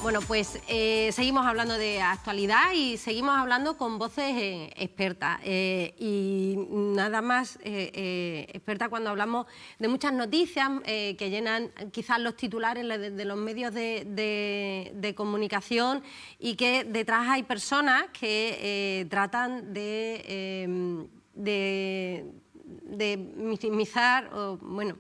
Bueno, pues seguimos hablando de actualidad y seguimos hablando con voces expertas. Y nada más experta cuando hablamos de muchas noticias que llenan quizás los titulares de los medios de comunicación, y que detrás hay personas que tratan de minimizar o, bueno,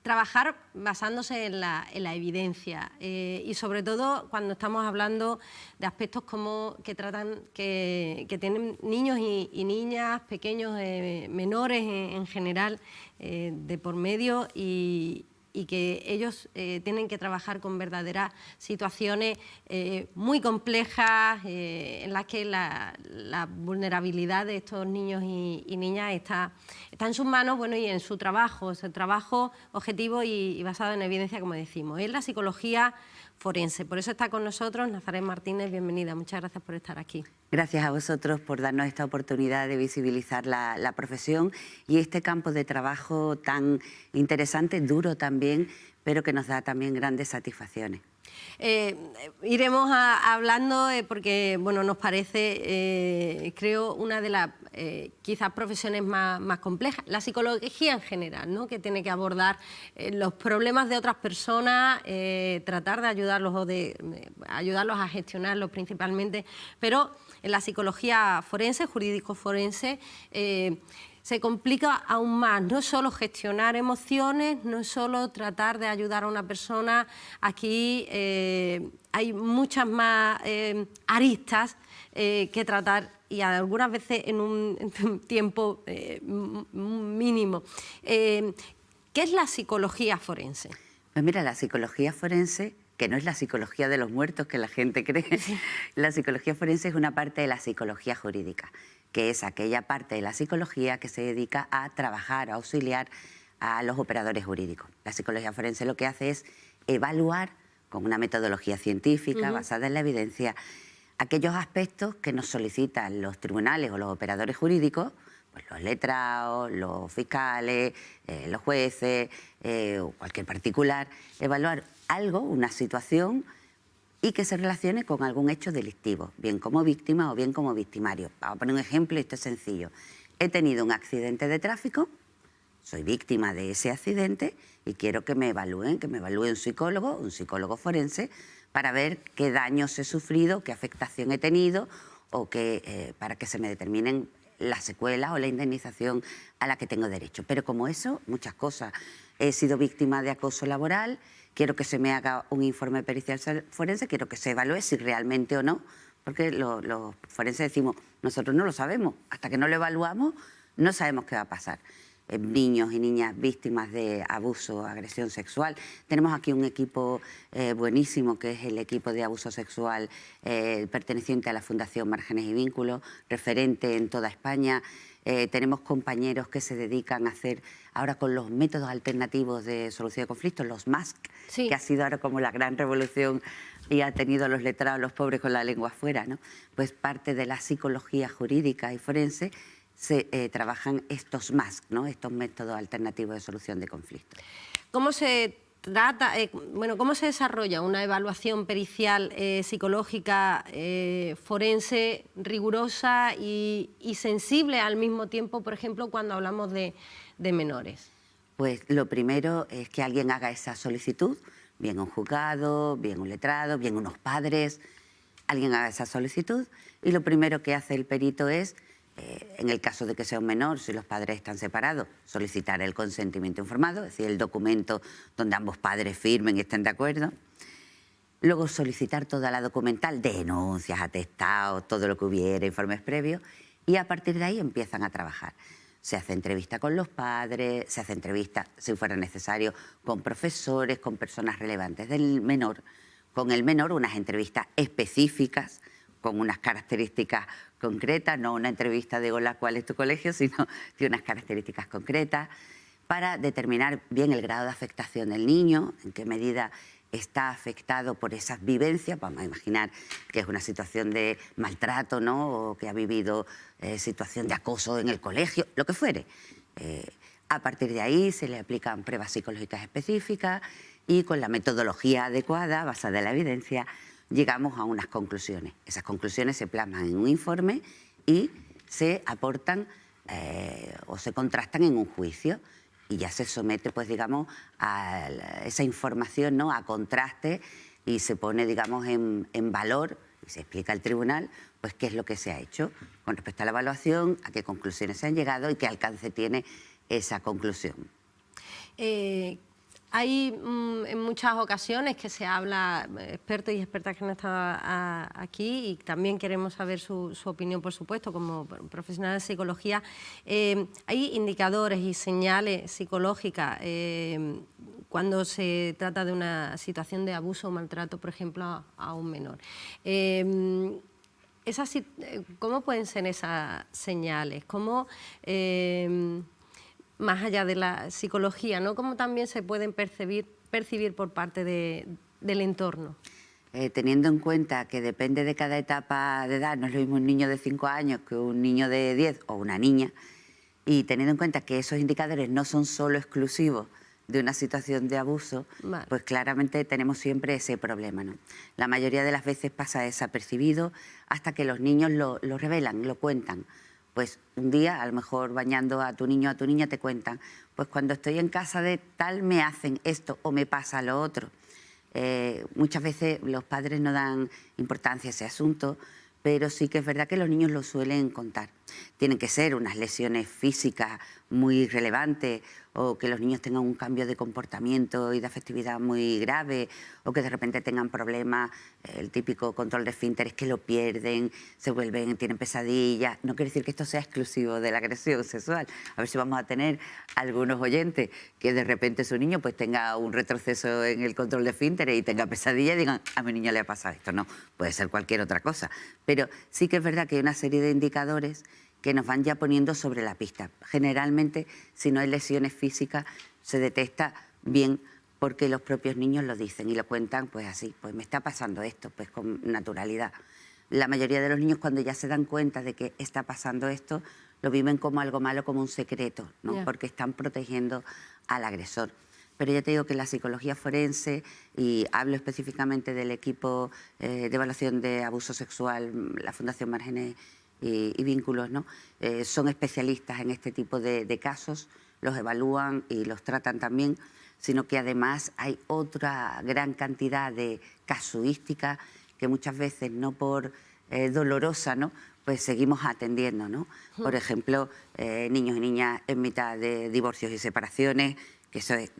trabajar basándose en la evidencia, y sobre todo cuando estamos hablando de aspectos como que tienen niños y niñas pequeños, menores en general, de por medio, y que ellos tienen que trabajar con verdaderas situaciones muy complejas, en las que la vulnerabilidad de estos niños y niñas está en sus manos, bueno, y en su trabajo, objetivo y basado en evidencia, como decimos. Es la psicología forense. Por eso está con nosotros Nazaret Martínez. Bienvenida, muchas gracias por estar aquí. Gracias a vosotros por darnos esta oportunidad de visibilizar la profesión y este campo de trabajo tan interesante, duro también, pero que nos da también grandes satisfacciones. Iremos hablando porque, bueno, nos parece, creo, una de las quizás profesiones más complejas, la psicología en general, ¿no?, que tiene que abordar los problemas de otras personas, tratar de ayudarlos o de ayudarlos a gestionarlos principalmente, pero en la psicología forense, jurídico forense, se complica aún más. No es solo gestionar emociones, no es solo tratar de ayudar a una persona. Aquí hay muchas más aristas que tratar, y algunas veces en un tiempo mínimo. ¿Qué es la psicología forense? Pues mira, la psicología forense, que no es la psicología de los muertos que la gente cree, sí. La psicología forense es una parte de la psicología jurídica, que es aquella parte de la psicología que se dedica a trabajar, a auxiliar a los operadores jurídicos. La psicología forense lo que hace es evaluar con una metodología científica basada en la evidencia aquellos aspectos que nos solicitan los tribunales o los operadores jurídicos, pues los letrados, los fiscales, los jueces o cualquier particular, evaluar algo, una situación, y que se relacione con algún hecho delictivo, bien como víctima o bien como victimario. Vamos a poner un ejemplo, y esto es sencillo. He tenido un accidente de tráfico, soy víctima de ese accidente y quiero que me evalúe un psicólogo forense, para ver qué daños he sufrido, qué afectación he tenido, o para que se me determinen las secuelas o la indemnización a la que tengo derecho. Pero como eso, muchas cosas. He sido víctima de acoso laboral, quiero que se me haga un informe pericial forense, quiero que se evalúe si realmente o no, porque los forenses decimos, nosotros no lo sabemos, hasta que no lo evaluamos no sabemos qué va a pasar. Niños y niñas víctimas de abuso, agresión sexual. Tenemos aquí un equipo buenísimo, que es el equipo de abuso sexual perteneciente a la Fundación Márgenes y Vínculos, referente en toda España. Tenemos compañeros que se dedican a hacer, ahora con los métodos alternativos de solución de conflictos, los MASC, sí, que ha sido ahora como la gran revolución y ha tenido a los letrados, los pobres con la lengua afuera, ¿no? Pues parte de la psicología jurídica y forense se trabajan estos MASC, ¿no?, estos métodos alternativos de solución de conflictos. ¿Cómo se trata, cómo se desarrolla una evaluación pericial psicológica forense rigurosa y sensible al mismo tiempo, por ejemplo, cuando hablamos de menores? Pues lo primero es que alguien haga esa solicitud, bien un juzgado, bien un letrado, bien unos padres, alguien haga esa solicitud, y lo primero que hace el perito es, en el caso de que sea un menor, si los padres están separados, solicitar el consentimiento informado, es decir, el documento donde ambos padres firmen y estén de acuerdo. Luego solicitar toda la documental, denuncias, atestados, todo lo que hubiera, informes previos, y a partir de ahí empiezan a trabajar. Se hace entrevista con los padres, se hace entrevista, si fuera necesario, con profesores, con personas relevantes del menor. Con el menor unas entrevistas específicas, con unas características concretas, no una entrevista de hola, ¿cuál es tu colegio?, sino de unas características concretas, para determinar bien el grado de afectación del niño, en qué medida está afectado por esas vivencias. Vamos a imaginar que es una situación de maltrato, ¿no?, o que ha vivido situación de acoso en el colegio, lo que fuere. A partir de ahí se le aplican pruebas psicológicas específicas y con la metodología adecuada, basada en la evidencia, llegamos a unas conclusiones. Esas conclusiones se plasman en un informe y se aportan o se contrastan en un juicio y ya se somete, pues digamos, a esa información, ¿no?, a contraste, y se pone, digamos, en valor y se explica al tribunal pues qué es lo que se ha hecho con respecto a la evaluación, a qué conclusiones se han llegado y qué alcance tiene esa conclusión. Hay en muchas ocasiones que se habla, expertos y expertas que han estado aquí, y también queremos saber su opinión, por supuesto, como profesional de psicología. Hay indicadores y señales psicológicas cuando se trata de una situación de abuso o maltrato, por ejemplo, a un menor. ¿Cómo pueden ser esas señales? ¿Cómo, más allá de la psicología, ¿no?, cómo también se pueden percibir por parte del entorno? Teniendo en cuenta que depende de cada etapa de edad, no es lo mismo un niño de 5 años que un niño de 10 o una niña, y teniendo en cuenta que esos indicadores no son solo exclusivos de una situación de abuso, vale, pues claramente tenemos siempre ese problema, ¿no? La mayoría de las veces pasa desapercibido hasta que los niños lo revelan, lo cuentan. Pues un día, a lo mejor bañando a tu niño o a tu niña, te cuentan, pues cuando estoy en casa de tal me hacen esto o me pasa lo otro. Muchas veces los padres no dan importancia a ese asunto, pero sí que es verdad que los niños lo suelen contar. Tienen que ser unas lesiones físicas muy relevantes, o que los niños tengan un cambio de comportamiento y de afectividad muy grave, o que de repente tengan problemas, el típico control de esfínteres, que lo pierden, se vuelven, tienen pesadillas. No quiere decir que esto sea exclusivo de la agresión sexual. A ver si vamos a tener algunos oyentes que de repente su niño pues tenga un retroceso en el control de esfínteres y tenga pesadillas y digan, a mi niño le ha pasado esto. No, puede ser cualquier otra cosa. Pero sí que es verdad que hay una serie de indicadores que nos van ya poniendo sobre la pista. Generalmente, si no hay lesiones físicas, se detecta bien porque los propios niños lo dicen y lo cuentan pues así, pues me está pasando esto, pues con naturalidad. La mayoría de los niños, cuando ya se dan cuenta de que está pasando esto, lo viven como algo malo, como un secreto, ¿no? Yeah. Porque están protegiendo al agresor. Pero ya te digo que la psicología forense, y hablo específicamente del equipo de evaluación de abuso sexual, la Fundación Márgenes y Vínculos, ¿no? Son especialistas en este tipo de casos, los evalúan y los tratan también, sino que además hay otra gran cantidad de casuística que muchas veces, no por dolorosa, ¿no?, pues seguimos atendiendo, ¿no? Por ejemplo, niños y niñas en mitad de divorcios y separaciones, que eso es,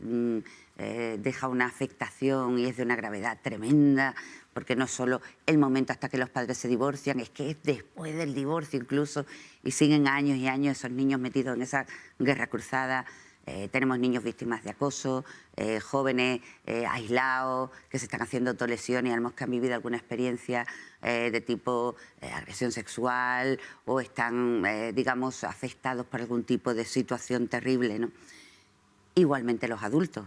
deja una afectación y es de una gravedad tremenda, porque no es solo el momento hasta que los padres se divorcian, es que es después del divorcio incluso, y siguen años y años esos niños metidos en esa guerra cruzada. Tenemos niños víctimas de acoso, jóvenes aislados que se están haciendo autolesiones, y a lo mejor que han vivido alguna experiencia de tipo agresión sexual, o están, digamos, afectados por algún tipo de situación terrible, ¿no? Igualmente los adultos.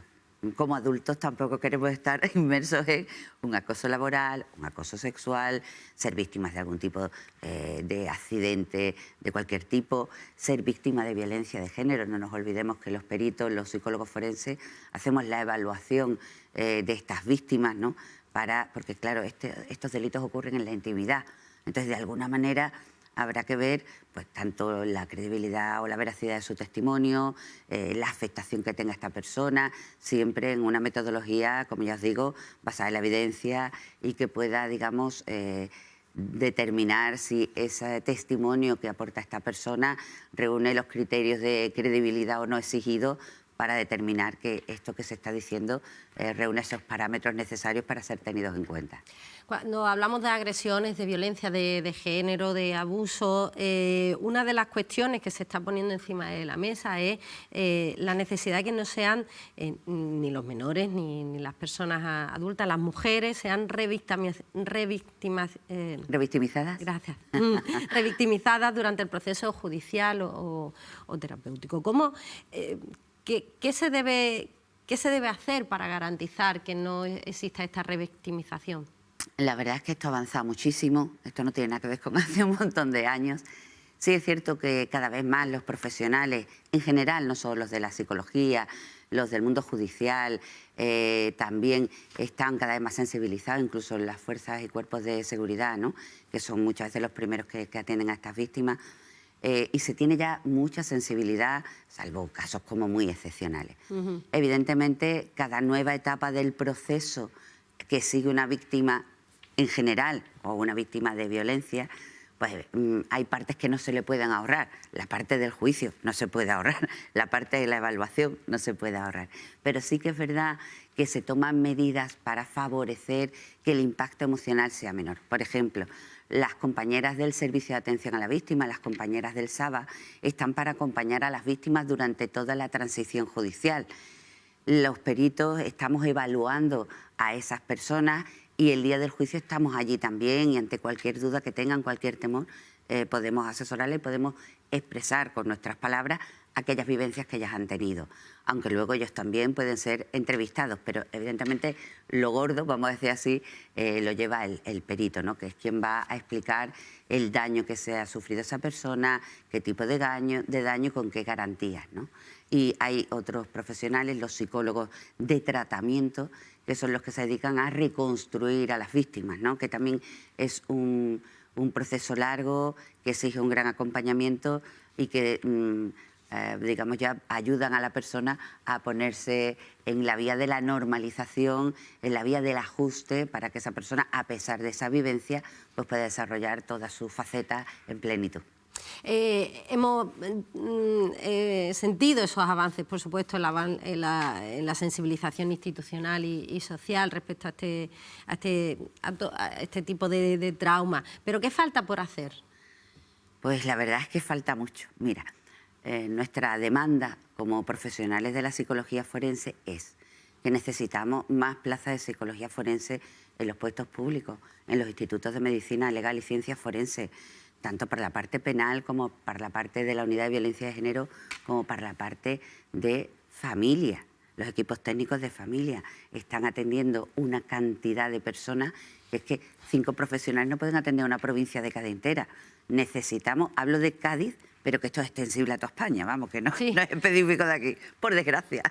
Como adultos tampoco queremos estar inmersos en un acoso laboral, un acoso sexual, ser víctimas de algún tipo de accidente de cualquier tipo, ser víctima de violencia de género. No nos olvidemos que los peritos, los psicólogos forenses, hacemos la evaluación de estas víctimas, ¿no? Porque claro, estos delitos ocurren en la intimidad. Entonces, de alguna manera, habrá que ver pues tanto la credibilidad o la veracidad de su testimonio, la afectación que tenga esta persona, siempre en una metodología, como ya os digo, basada en la evidencia, y que pueda, digamos, determinar si ese testimonio que aporta esta persona reúne los criterios de credibilidad o no exigidos, para determinar que esto que se está diciendo reúne esos parámetros necesarios para ser tenidos en cuenta. Cuando hablamos de agresiones, de violencia de género, de abuso, una de las cuestiones que se está poniendo encima de la mesa es la necesidad de que no sean ni los menores ni las personas adultas, las mujeres, sean revictimizadas. Gracias. Revictimizadas durante el proceso judicial o terapéutico. ¿Cómo, qué se debe hacer para garantizar que no exista esta revictimización? La verdad es que esto ha avanzado muchísimo, esto no tiene nada que ver con hace un montón de años. Sí es cierto que cada vez más los profesionales, en general, no solo los de la psicología, los del mundo judicial, también están cada vez más sensibilizados, incluso en las fuerzas y cuerpos de seguridad, ¿no? Que son muchas veces los primeros que atienden a estas víctimas. Y se tiene ya mucha sensibilidad, salvo casos como muy excepcionales. Evidentemente, cada nueva etapa del proceso que sigue una víctima en general o una víctima de violencia, pues hay partes que no se le pueden ahorrar. La parte del juicio no se puede ahorrar, la parte de la evaluación no se puede ahorrar. Pero sí que es verdad que se toman medidas para favorecer que el impacto emocional sea menor. Por ejemplo, las compañeras del Servicio de Atención a la Víctima, las compañeras del SABA, están para acompañar a las víctimas durante toda la transición judicial. Los peritos estamos evaluando a esas personas y el día del juicio estamos allí también, y ante cualquier duda que tengan, cualquier temor, podemos asesorarles y podemos expresar con nuestras palabras aquellas vivencias que ellas han tenido. Aunque luego ellos también pueden ser entrevistados, pero evidentemente lo gordo, vamos a decir así, lo lleva el perito, ¿no? Que es quien va a explicar el daño que se ha sufrido esa persona, qué tipo de daño y con qué garantías, ¿no? Y hay otros profesionales, los psicólogos de tratamiento, que son los que se dedican a reconstruir a las víctimas, ¿no? Que también es un proceso largo, que exige un gran acompañamiento y que, digamos, ya ayudan a la persona a ponerse en la vía de la normalización, en la vía del ajuste, para que esa persona, a pesar de esa vivencia, pues pueda desarrollar todas sus facetas en plenitud. Hemos sentido esos avances, por supuesto, en la sensibilización institucional y social respecto a este tipo de trauma. ¿Pero qué falta por hacer? Pues la verdad es que falta mucho. Mira, nuestra demanda como profesionales de la psicología forense es que necesitamos más plazas de psicología forense en los puestos públicos, en los institutos de medicina legal y ciencias forenses, tanto para la parte penal como para la parte de la unidad de violencia de género, como para la parte de familia. Los equipos técnicos de familia están atendiendo una cantidad de personas que es que 5 profesionales no pueden atender a una provincia de Cádiz entera. Necesitamos, hablo de Cádiz, pero que esto es extensible a toda España, vamos, que no, sí, no es específico de aquí, por desgracia.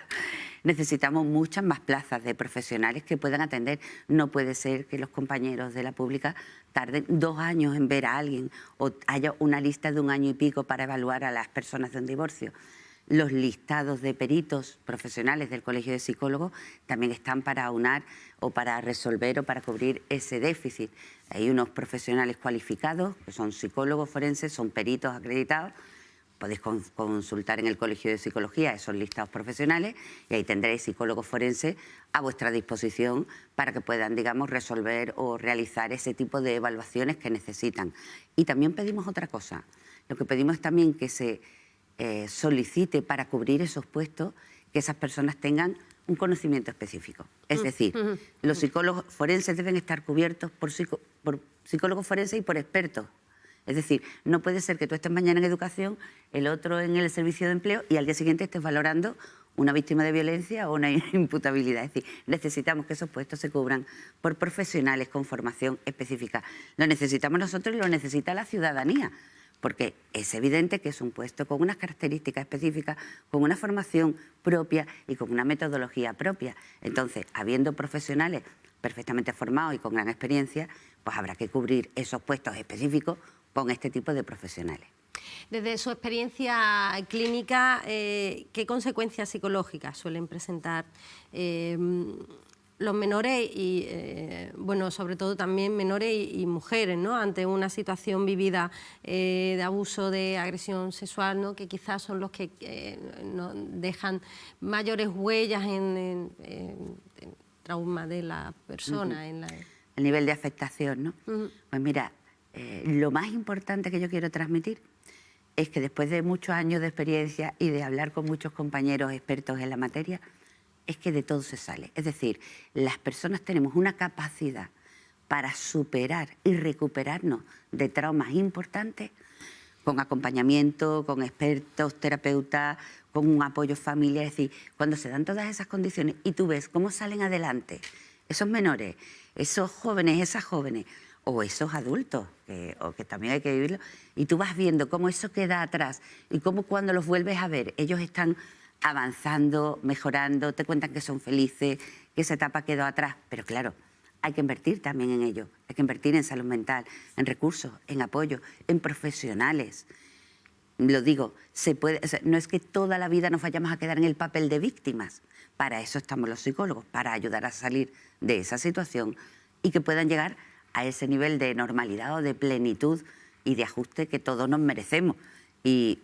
Necesitamos muchas más plazas de profesionales que puedan atender. No puede ser que los compañeros de la pública tarden 2 años en ver a alguien o haya una lista de 1 año y pico para evaluar a las personas de un divorcio. Los listados de peritos profesionales del Colegio de Psicólogos también están para aunar o para resolver o para cubrir ese déficit. Hay unos profesionales cualificados, que son psicólogos forenses, son peritos acreditados. Podéis consultar en el Colegio de Psicología esos listados profesionales y ahí tendréis psicólogos forenses a vuestra disposición para que puedan, digamos, resolver o realizar ese tipo de evaluaciones que necesitan. Y también pedimos otra cosa. Lo que pedimos es también que se solicite para cubrir esos puestos que esas personas tengan un conocimiento específico. Es decir, los psicólogos forenses deben estar cubiertos por psicólogos forenses y por expertos. Es decir, no puede ser que tú estés mañana en educación, el otro en el servicio de empleo y al día siguiente estés valorando una víctima de violencia o una imputabilidad. Es decir, necesitamos que esos puestos se cubran por profesionales con formación específica. Lo necesitamos nosotros y lo necesita la ciudadanía, porque es evidente que es un puesto con unas características específicas, con una formación propia y con una metodología propia. Entonces, habiendo profesionales perfectamente formados y con gran experiencia, pues habrá que cubrir esos puestos específicos con este tipo de profesionales. Desde su experiencia clínica, ¿qué consecuencias psicológicas suelen presentar los menores y, bueno, sobre todo también menores y mujeres, ¿no?, ante una situación vivida de abuso, de agresión sexual, ¿no?, que quizás son los que no dejan mayores huellas en trauma de la persona? El nivel de afectación, ¿no? Pues mira, lo más importante que yo quiero transmitir es que después de muchos años de experiencia y de hablar con muchos compañeros expertos en la materia, es que de todo se sale. Es decir, las personas tenemos una capacidad para superar y recuperarnos de traumas importantes con acompañamiento, con expertos, terapeutas, con un apoyo familiar. Es decir, cuando se dan todas esas condiciones y tú ves cómo salen adelante esos menores, esos jóvenes, esas jóvenes, o esos adultos, o que también hay que vivirlo, y tú vas viendo cómo eso queda atrás y cómo cuando los vuelves a ver, ellos están avanzando, mejorando, te cuentan que son felices, que esa etapa quedó atrás, pero claro, hay que invertir también en ello, hay que invertir en salud mental, en recursos, en apoyo, en profesionales. Lo digo, o sea, no es que toda la vida nos vayamos a quedar en el papel de víctimas. Para eso estamos los psicólogos, para ayudar a salir de esa situación y que puedan llegar a ese nivel de normalidad o de plenitud y de ajuste que todos nos merecemos. Y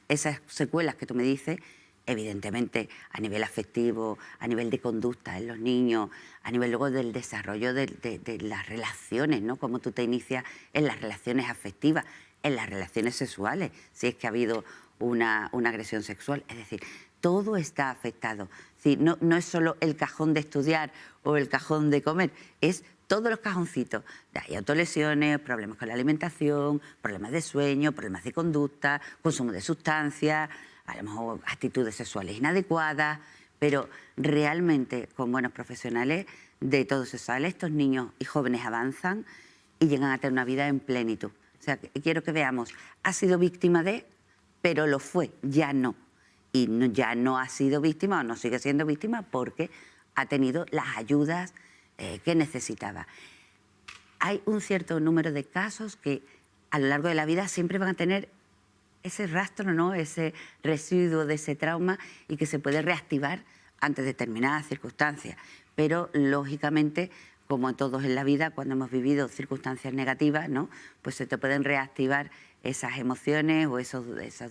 esas secuelas que tú me dices, evidentemente a nivel afectivo, a nivel de conducta en los niños, a nivel luego del desarrollo de las relaciones, ¿no? Cómo tú te inicias en las relaciones afectivas, en las relaciones sexuales, si es que ha habido una agresión sexual. Es decir, todo está afectado. Sí, no es solo el cajón de estudiar o el cajón de comer, es todos los cajoncitos. Hay autolesiones, problemas con la alimentación, problemas de sueño, problemas de conducta, consumo de sustancias, a lo mejor actitudes sexuales inadecuadas, pero realmente con buenos profesionales de todo se sale. Estos niños y jóvenes avanzan y llegan a tener una vida en plenitud. O sea, quiero que veamos, ha sido víctima de, pero lo fue, ya no. Y ya no ha sido víctima o no sigue siendo víctima porque ha tenido las ayudas que necesitaba. Hay un cierto número de casos que a lo largo de la vida siempre van a tener ese rastro, ¿no? Ese residuo de ese trauma y que se puede reactivar ante determinadas circunstancias. Pero, lógicamente, como todos en la vida, cuando hemos vivido circunstancias negativas, ¿no? Pues se te pueden reactivar esas emociones o esos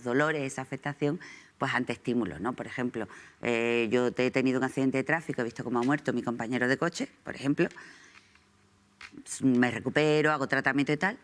dolores, esa afectación, pues ante estímulos, ¿no? Por ejemplo, yo he tenido un accidente de tráfico, he visto cómo ha muerto mi compañero de coche, por ejemplo, me recupero, hago tratamiento y tal,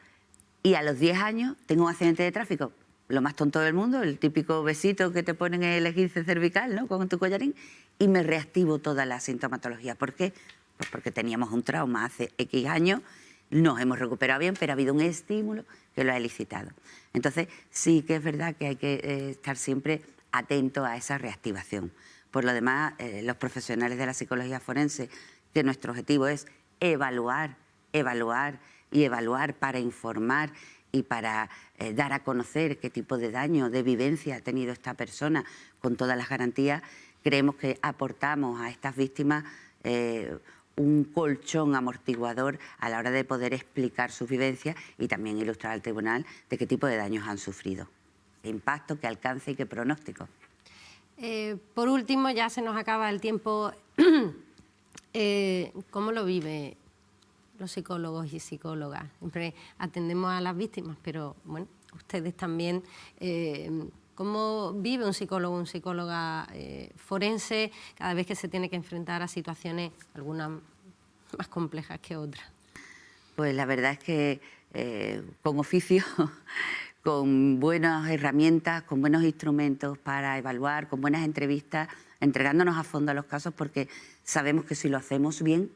y a los 10 años tengo un accidente de tráfico, lo más tonto del mundo, el típico besito que te ponen en el esguince cervical, ¿no? Con tu collarín, y me reactivo toda la sintomatología. ¿Por qué? Pues porque teníamos un trauma hace X años, nos hemos recuperado bien, pero ha habido un estímulo que lo ha elicitado. Entonces, sí que es verdad que hay que estar siempre atentos a esa reactivación. Por lo demás, los profesionales de la psicología forense, que nuestro objetivo es evaluar y evaluar para informar y para dar a conocer qué tipo de daño, de vivencia ha tenido esta persona con todas las garantías, creemos que aportamos a estas víctimas un colchón amortiguador a la hora de poder explicar sus vivencias y también ilustrar al tribunal de qué tipo de daños han sufrido, qué impacto, qué alcance y qué pronóstico. Por último, ya se nos acaba el tiempo. ¿Cómo lo vive los psicólogos y psicólogas? Siempre atendemos a las víctimas, pero bueno, ustedes también. ¿Cómo vive un psicólogo o una psicóloga forense cada vez que se tiene que enfrentar a situaciones, algunas más complejas que otras? Pues la verdad es que con oficio, con buenas herramientas, con buenos instrumentos para evaluar, con buenas entrevistas, entregándonos a fondo a los casos, porque sabemos que si lo hacemos bien,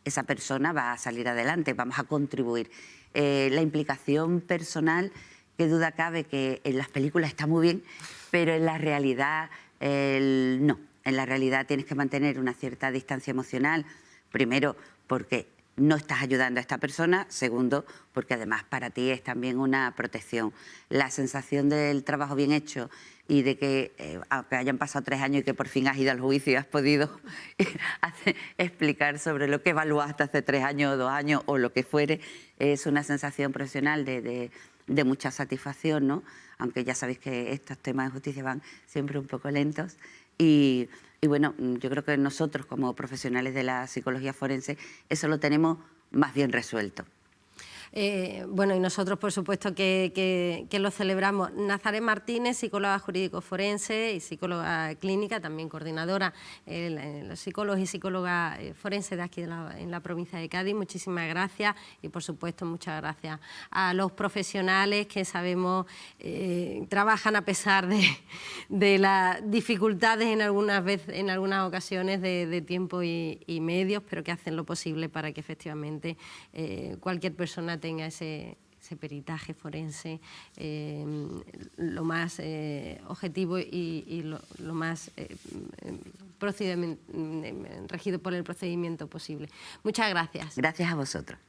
esa persona va a salir adelante, vamos a contribuir. La implicación personal, qué duda cabe que en las películas está muy bien, pero en la realidad no. En la realidad tienes que mantener una cierta distancia emocional, primero porque no estás ayudando a esta persona, segundo porque además para ti es también una protección. La sensación del trabajo bien hecho y de que, aunque hayan pasado 3 años y que por fin has ido al juicio y has podido explicar sobre lo que evaluaste hace 3 años o 2 años o lo que fuere, es una sensación profesional de mucha satisfacción, ¿no? Aunque ya sabéis que estos temas de justicia van siempre un poco lentos. Y bueno, yo creo que nosotros como profesionales de la psicología forense eso lo tenemos más bien resuelto. Bueno, y nosotros, por supuesto, que lo celebramos. Nazaret Martínez, psicóloga jurídico-forense y psicóloga clínica, también coordinadora, los psicólogos y psicólogas forenses de aquí en la provincia de Cádiz. Muchísimas gracias y, por supuesto, muchas gracias a los profesionales que sabemos trabajan a pesar de las dificultades en algunas ocasiones de tiempo y medios, pero que hacen lo posible para que efectivamente cualquier persona tenga ese peritaje forense lo más objetivo y lo más regido por el procedimiento posible. Muchas gracias. Gracias a vosotros.